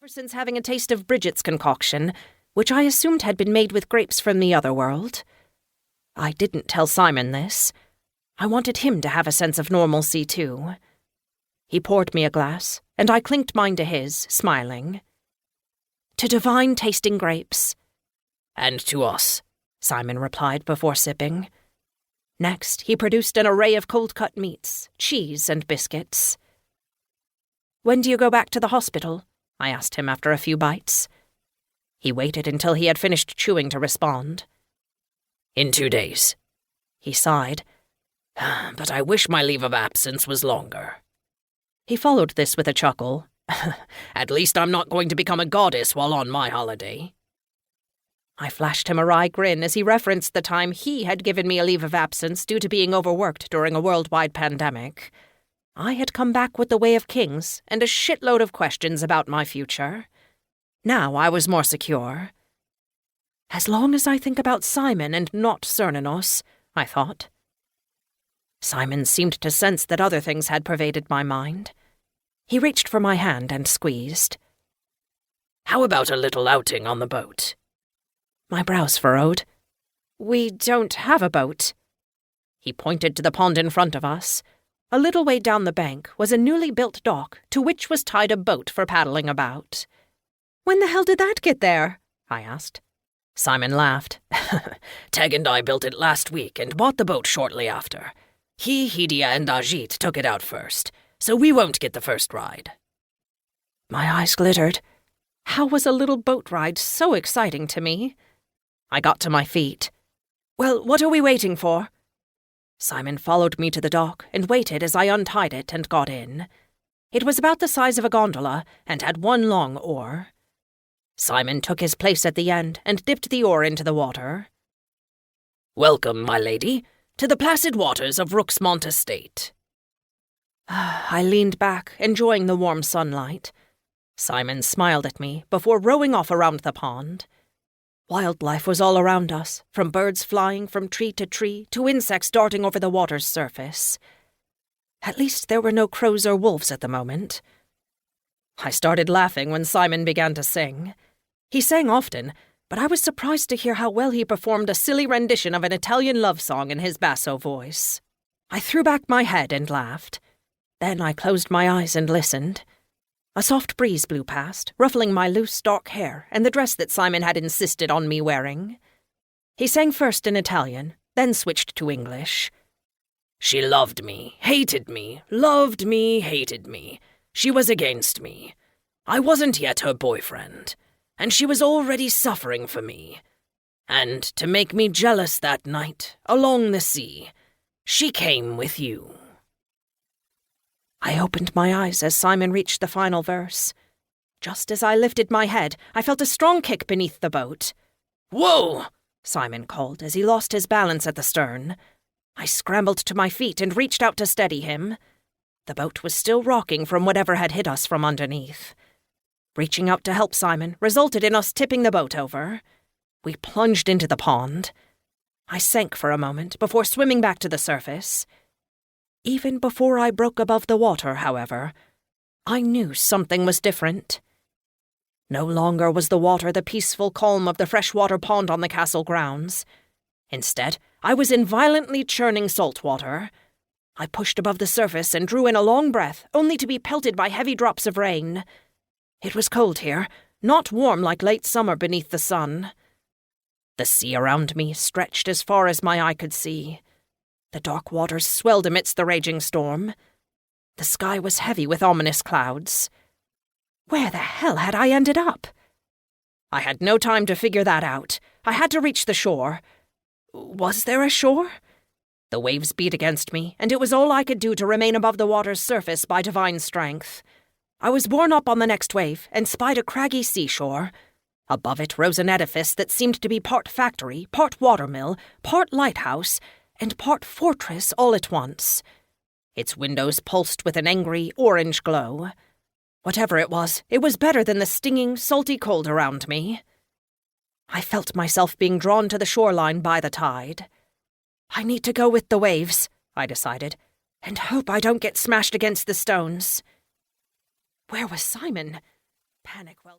ever since having a taste of Bridget's concoction, which I assumed had been made with grapes from the other world. I didn't tell Simon this. I wanted him to have a sense of normalcy, too. He poured me a glass, and I clinked mine to his, smiling. To divine tasting grapes. And to us, Simon replied before sipping. Next, he produced an array of cold-cut meats, cheese, and biscuits. When do you go back to the hospital? I asked him after a few bites. He waited until he had finished chewing to respond. In 2 days. He sighed. But I wish my leave of absence was longer. He followed this with a chuckle. At least I'm not going to become a goddess while on my holiday. I flashed him a wry grin as he referenced the time he had given me a leave of absence due to being overworked during a worldwide pandemic. I had come back with the Way of Kings and a shitload of questions about my future. Now I was more secure. As long as I think about Simon and not Cernunnos, I thought. Simon seemed to sense that other things had pervaded my mind. He reached for my hand and squeezed. How about a little outing on the boat? My brows furrowed. We don't have a boat. He pointed to the pond in front of us. A little way down the bank was a newly built dock to which was tied a boat for paddling about. When the hell did that get there? I asked. Simon laughed. Teg and I built it last week and bought the boat shortly after. He, Hidia, and Ajit took it out first, so we won't get the first ride. My eyes glittered. How was a little boat ride so exciting to me? I got to my feet. Well, what are we waiting for? Simon followed me to the dock and waited as I untied it and got in. It was about the size of a gondola and had one long oar. Simon took his place at the end and dipped the oar into the water. Welcome, my lady, to the placid waters of Rooksmont Estate. I leaned back, enjoying the warm sunlight. Simon smiled at me before rowing off around the pond. Wildlife was all around us, from birds flying from tree to insects darting over the water's surface. At least there were no crows or wolves at the moment. I started laughing when Simon began to sing. He sang often, but I was surprised to hear how well he performed a silly rendition of an Italian love song in his basso voice. I threw back my head and laughed. Then I closed my eyes and listened. A soft breeze blew past, ruffling my loose, dark hair and the dress that Simon had insisted on me wearing. He sang first in Italian, then switched to English. She loved me, hated me, loved me, hated me. She was against me. I wasn't yet her boyfriend, and she was already suffering for me. And to make me jealous that night, along the sea, she came with you. I opened my eyes as Simon reached the final verse. Just as I lifted my head, I felt a strong kick beneath the boat. Whoa! Simon called as he lost his balance at the stern. I scrambled to my feet and reached out to steady him. The boat was still rocking from whatever had hit us from underneath. Reaching out to help Simon resulted in us tipping the boat over. We plunged into the pond. I sank for a moment before swimming back to the surface. Even before I broke above the water, however, I knew something was different. No longer was the water the peaceful calm of the freshwater pond on the castle grounds. Instead, I was in violently churning salt water. I pushed above the surface and drew in a long breath, only to be pelted by heavy drops of rain. It was cold here, not warm like late summer beneath the sun. The sea around me stretched as far as my eye could see. The dark waters swelled amidst the raging storm. The sky was heavy with ominous clouds. Where the hell had I ended up? I had no time to figure that out. I had to reach the shore. Was there a shore? The waves beat against me, and it was all I could do to remain above the water's surface by divine strength. I was borne up on the next wave and spied a craggy seashore. Above it rose an edifice that seemed to be part factory, part watermill, part lighthouse, and part fortress all at once. Its windows pulsed with an angry, orange glow. Whatever it was better than the stinging, salty cold around me. I felt myself being drawn to the shoreline by the tide. I need to go with the waves, I decided, and hope I don't get smashed against the stones. Where was Simon? Panic well.